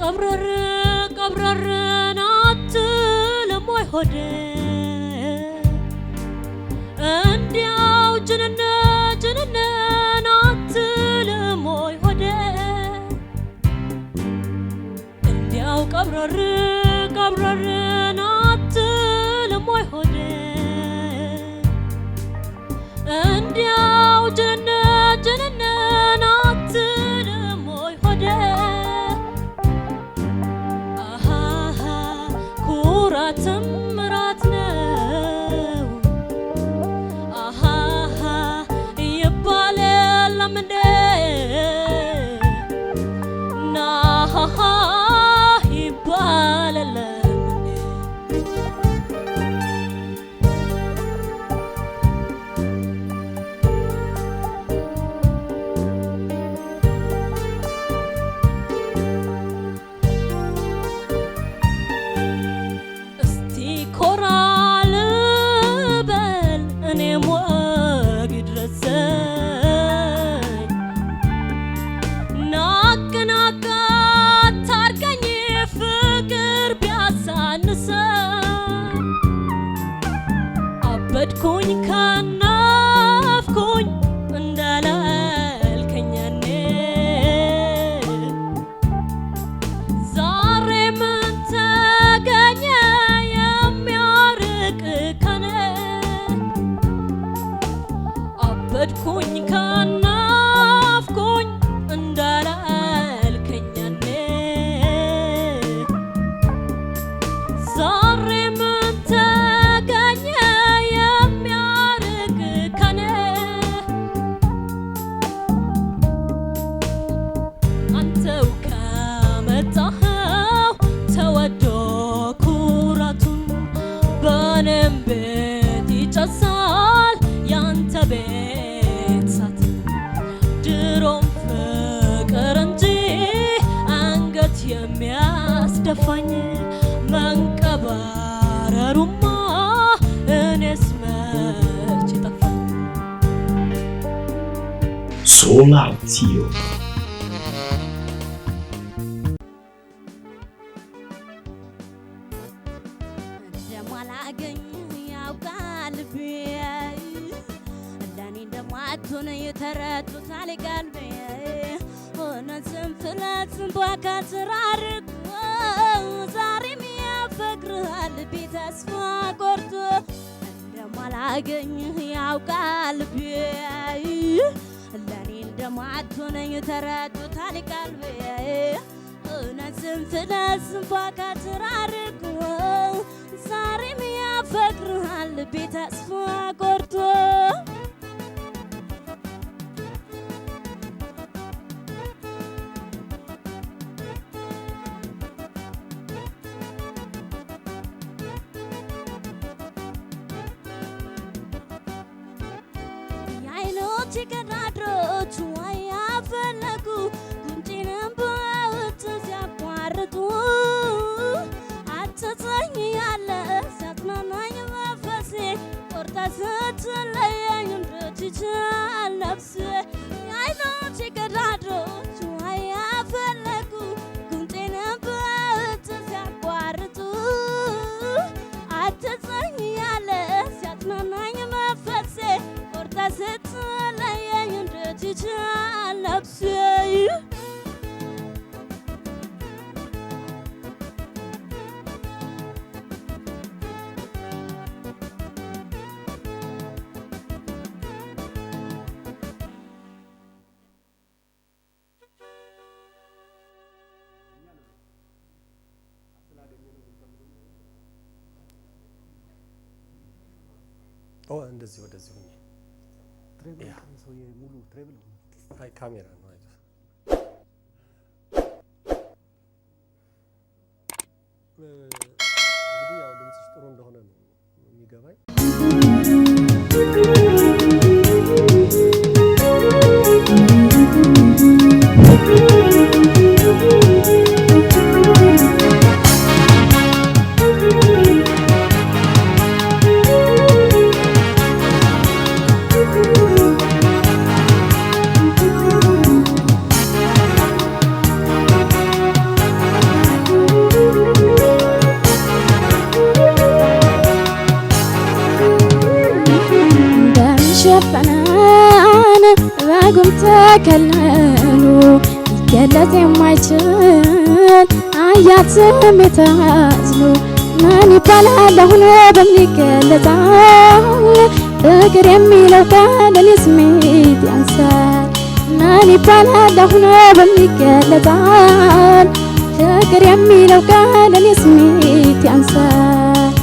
ቀብረር ናትልም ወይ ሆዴ እንዲያው ጅንነ ናትልም ወይ ሆዴ እንዲያው ቀብረር ናትልም ወይ ሆዴ እንዲያው ጅንነ ናትልም ወይ ሆዴ ኩራትም ምራት ነው ይባላል ለምንዴ ናሃሃ ይባላል ለምንዴ እስቲ ኮራ ልበል እኔም ወግ ድረሰኝ ናቅ ታርገኝ ፍቅር ቢያሳንሰኝ አበድኩኝ ካናፍኩኝ እንዳላልከኝ ያኔ ዛሬ ምን ተገኘ የሚያርቅ ከኔ አበድኩኝ ካናፍኩኝ እንዳላልከኝ ያኔ ዛሬ ምን ተገኘ የሚያርቅ ከኔ አንተው ከመጣኸው ተወዶ ኩራቱን በእኔም ቤት ይጨሳል ያንተ ቤት ሳት ድሮም ፍቅር እንጂ አንገት የሚያስደፋኝ መንቀባረሩማ እኔስ መች ጠፋኝ Solatio. እንደማላገኝ ያውቃል ልቤ ለእኔ እንደማትሆን የተረዱታል ቀልቤ እውነትም ፍለትም በከትር አድርጎ ዛሬም ያፈቅርሃል ልቤ ተስፋ ቆርጦ እንደማላገኝ ያውቃል ልቤ ለእኔ እንደማትሆን የተረዱታል ቀልቤ እውነትም ፍለትም በከትር አድርጎ ዛሬም ያፈቅርሃል ልቤ ተስፋ ቆርጦ የዓይኖቼ ቀዳዳዎች ያፈለጉ ጉንጬንም በውጥ ሲያቋርጡ አትተኝ ያለ ሲያጽናናኝ መንፈሴ ቆርጠ ስትለየኝ እንዴት ይችላል ነፍሴ የዓይኖቼ ቀዳዳዎች ያፈለጉ ጉንጬንም በውጥ ሲያቋርጡ አትተኝ ያለ ሲያጽናናኝ መንፈሴ ቆርጠ ስትለየኝ እንዴት ይችላል ነፍሴ እንደዚህ ወደዚህ ሆኜ ትሬብል ሰውዬ ሙሉ ትሬብል አይ ካሜራ ነው አይደል? እንግዲህ ያው ድምፅሽ ጥሩ እንደሆነ ነው የሚገባኝ። ተሸፈነን በጉም ተከለሉ ይገለጥ የማይችል አያት ስሜት አዝሎ ምን ይባላል አሁን በምን ይገለጣል ፍቅር የሚለው ቃል ለኔ ስሜት ያንሳል ምን ይባላል አሁን በምን ይገለጣል ፍቅር የሚለው ቃል ለኔ ስሜት ያንሳል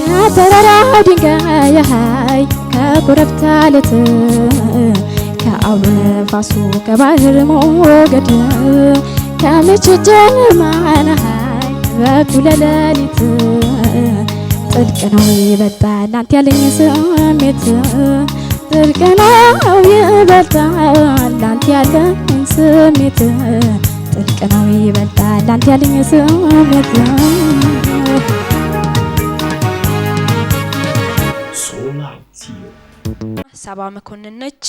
ከተራራው ድንጋይ ሃይ ከኮረብታ አለት ከአውሎ ነፋሱ ከባህር ሞገድ ከምሽት ጨለማና ሃይ በኩለ ሌሊት ጥልቅ ነው ይበልጣል አንተ ያለኝ ስሜት ጥልቅ ነው ይበልጣል አንተ ያለኝ ስሜት ጥልቅ ነው ይበልጣል አንተ ያለኝ ስሜት ሳባ መኮንን ነች።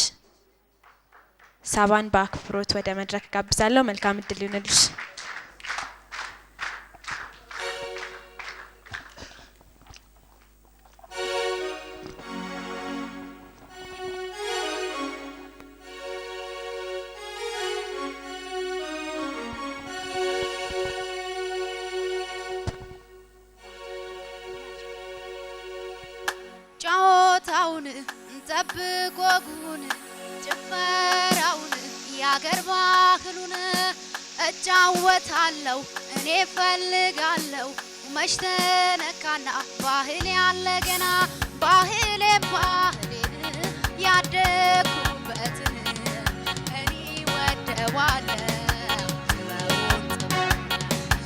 ሳባን በአክብሮት ወደ መድረክ ጋብዛለሁ። መልካም እድል ይሁንልሽ። ጫወታውን ጠብቆ ጉን ጭፈራውን ያገር ባህሉን እጫወታለሁ እኔ ፈልጋለሁ መች ተነካና ባህል ያለ ገና ባህሌን ያደኩበትን እኔ ወደዋለሁ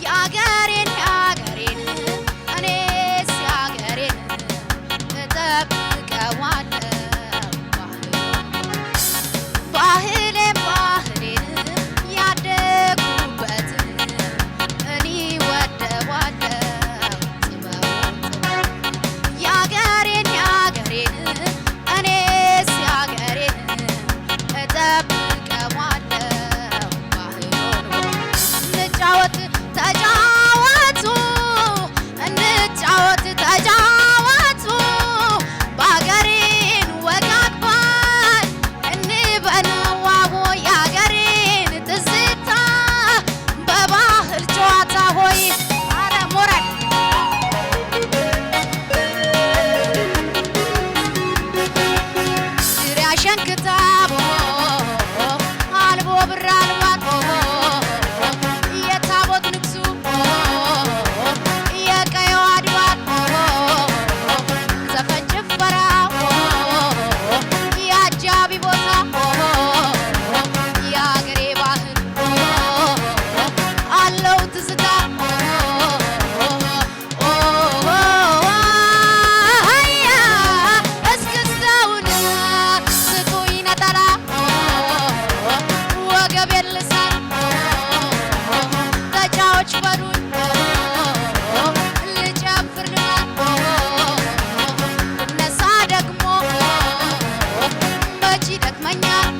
ያገሬን እኔስ ያገሬን እጠብቀዋለሁ ባህሌን ያደኩበትን እኔ ወደዋለሁ ያገሬን እኔስ ያገሬን እጠብቀዋለሁ እንጫወት ተጫወቱ እንጫወት ተጫወቱ በአገሬን ወጋግባል እንበነዋቦ ያገሬን ትዝታ በባህል ጨዋታ ሆይ አረ ሞራል ዙሪያ ሸንክታቦ አልቦ ብራ አልባቶ የታቦት ንግሱ የቀየው አድባር ዘፈን ጭፈራ የአጃቢ ቦታ የአገሬ ባህል አለው ትዝታ እስክስታውን ስጡኝ ነጠላ ወገቤን ልሳን ተጫዎች በሉኝ ልጨፍር ልነሳ ደግሞ መች ይደክመኛል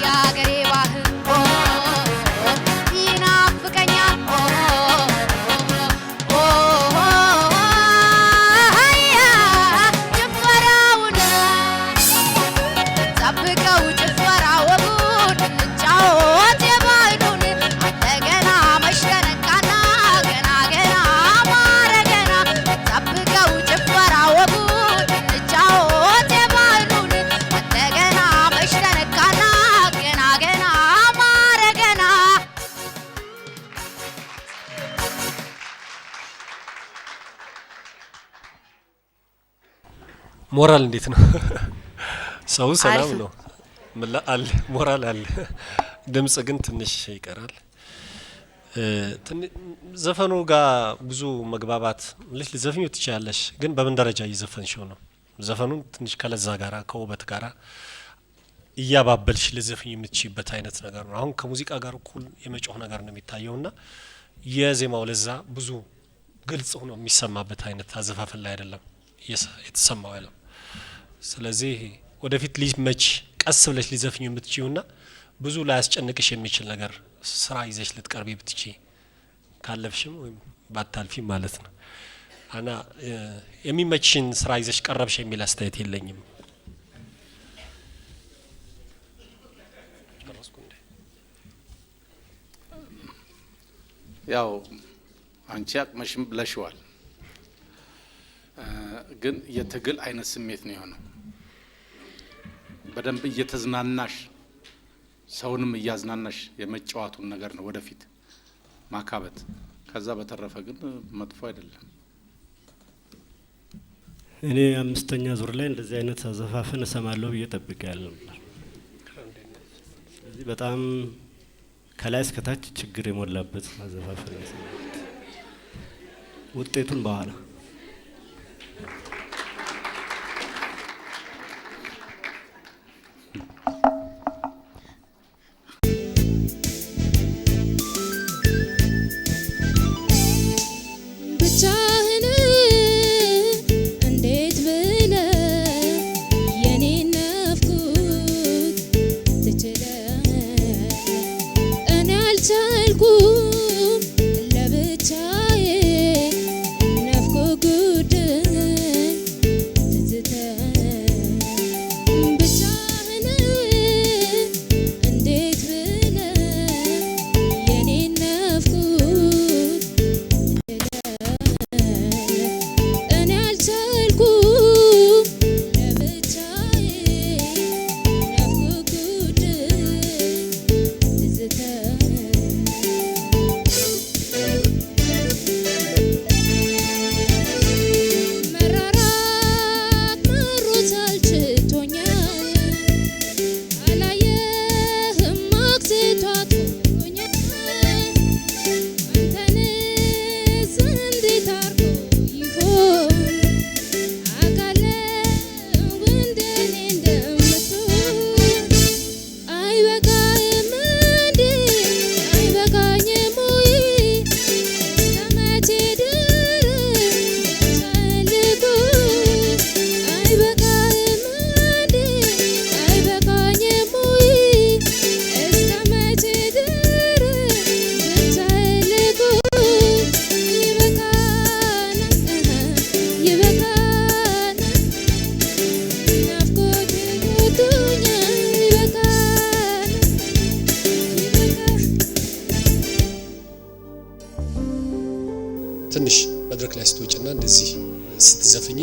የአገሬ ባህል ይናፍቀኛል ጭፈራውን ጠብቀው ጭፈራ ወጉን እንጫወት የባህሉን እንደገና መች ተነካና ገና ገና አማረ ገና ጠብቀው ጭፈራ ወጉን እንጫወት የባህሉን እንደገና መች ተነካና ገና ገና አማረ ገና ሞራል እንዴት ነው? ሰው ሰላም ነው አለ ሞራል አለ። ድምጽ ግን ትንሽ ይቀራል። ዘፈኑ ጋር ብዙ መግባባት ልትዘፍኙ ትችያለሽ፣ ግን በምን ደረጃ እየዘፈንሽው ነው? ዘፈኑን ትንሽ ከለዛ ጋራ ከውበት ጋራ እያባበልሽ ልዘፍኝ የምትችይበት አይነት ነገር ነው። አሁን ከሙዚቃ ጋር እኩል የመጮህ ነገር ነው የሚታየውና የዜማው ለዛ ብዙ ግልጽ ሆኖ የሚሰማበት አይነት አዘፋፈን ላይ አይደለም የተሰማው ያለው። ስለዚህ ወደፊት ሊመች ቀስ ብለሽ ሊዘፍኙ የምትችይውና ብዙ ላይ ያስጨንቅሽ የሚችል ነገር ስራ ይዘሽ ልትቀርቢ ብትቺ ካለፍሽም ወይም ባታልፊ ማለት ነው። አና የሚመችሽን ስራ ይዘሽ ቀረብሽ የሚል አስተያየት የለኝም። ያው አንቺ አቅመሽም ብለሽዋል፣ ግን የትግል አይነት ስሜት ነው የሆነው። በደንብ እየተዝናናሽ ሰውንም እያዝናናሽ የመጫወቱን ነገር ነው ወደፊት ማካበት። ከዛ በተረፈ ግን መጥፎ አይደለም። እኔ አምስተኛ ዙር ላይ እንደዚህ አይነት አዘፋፈን እሰማለሁ ብዬ ጠብቄያለሁ ነበር። ስለዚህ በጣም ከላይ እስከ ታች ችግር የሞላበት አዘፋፈን ነው። ውጤቱን በኋላ ትንሽ መድረክ ላይ ስትወጪና እንደዚህ ስትዘፍኚ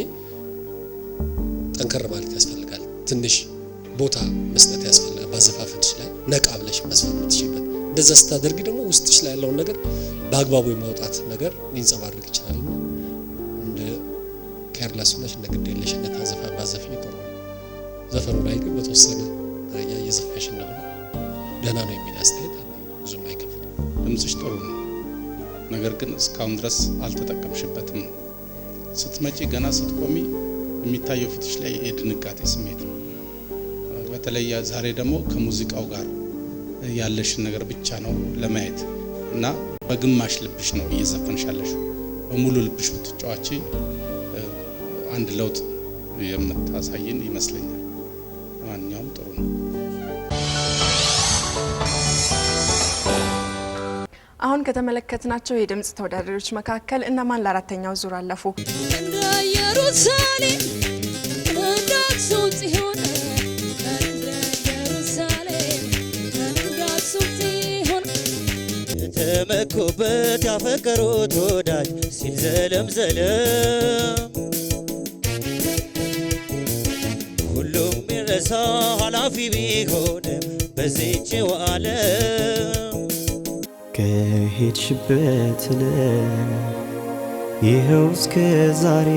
ጠንከር ማለት ያስፈልጋል። ትንሽ ቦታ መስጠት ያስፈልጋል። ባዘፋፈንሽ ላይ ነቃ ብለሽ መስፈን የምትችይበት። እንደዛ ስታደርጊ ደግሞ ውስጥሽ ላይ ያለውን ነገር በአግባቡ የማውጣት ነገር ሊንጸባረቅ ይችላል። እንደ ኬርለስ ሆነሽ እንደ ግዴለሽነት ባዘፍኝ ጥሩ ነው። ዘፈኑ ላይ ግን በተወሰነ ደረጃ እየዘፈንሽ እንደሆነ ደህና ነው የሚል አስተያየት አለ። ብዙም አይከፋም። ድምጽሽ ጥሩ ነው፣ ነገር ግን እስካሁን ድረስ አልተጠቀምሽበትም። ስትመጪ ገና ስትቆሚ የሚታየው ፊትሽ ላይ የድንጋጤ ስሜት ነው። በተለይ ዛሬ ደግሞ ከሙዚቃው ጋር ያለሽን ነገር ብቻ ነው ለማየት እና በግማሽ ልብሽ ነው እየዘፈንሻለሽ። በሙሉ ልብሽ ብትጫዋቺ አንድ ለውጥ የምታሳይን ይመስለኛል። ማንኛውም ጥሩ ነው። አሁን ከተመለከትናቸው የድምጽ ተወዳዳሪዎች መካከል እነማን ለአራተኛው ዙር አለፉ? እንደ ኢየሩሳሌም እንዳክሱም ጽዮን እንደ ኢየሩሳሌም እንዳክሱም ጽዮን የተመኩበት ያፈቀሩት ወዳጅ ሲል ዘለም ሁሉም ይረሳ ኃላፊ ቢሆንም በዚህችው ዓለም ከሄድሽበት ይኸው እስከ ዛሬ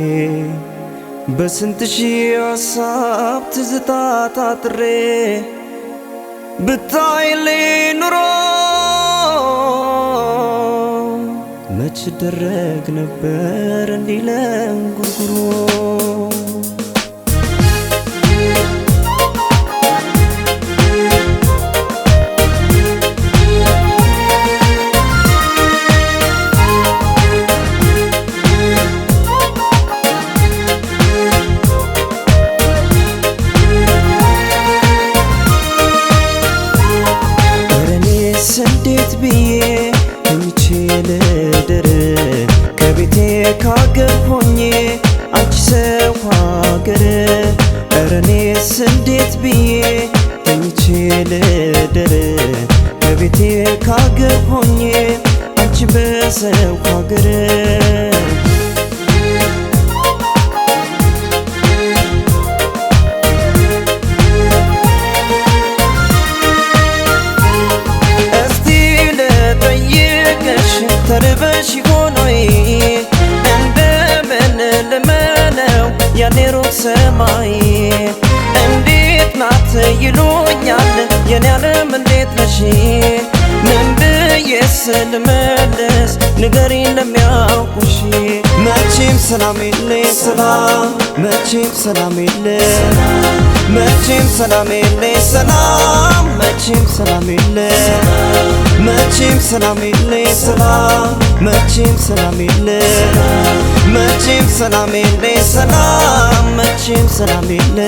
በስንት ሺህ ሀሳብ ትዝታ ታጥሬ ብታይልኝ ኑሮ መች ደረግ ነበር እንዲህ ለእንጉርጉሮ እረኔስ እንዴት ብዬ ተኝቼ ልደር ከቤቴ ካገር ሆኜ አንቺ በሰው ሀገር እስቲ ልጠይቅሽ ተርበሽ ሆኖይ እንደምን ልመነው ያኔ ሩቅ ሰማይ እንዴት ናት ይሉኛል የኔ ዓለም እንዴት ነሽ ምን ብዬስ ልመልስ ንገሪኝ ለሚያውቁሽ መቼም ሰላም የለ ሰላም መቼም ሰላም የለ መቼም ሰላም የለ ሰላም መቼም ሰላም የለ መቼም ሰላም የለ ሰላም መቼም ሰላም የለ መቼም ሰላም የለ ሰላም መቼም ሰላም የለ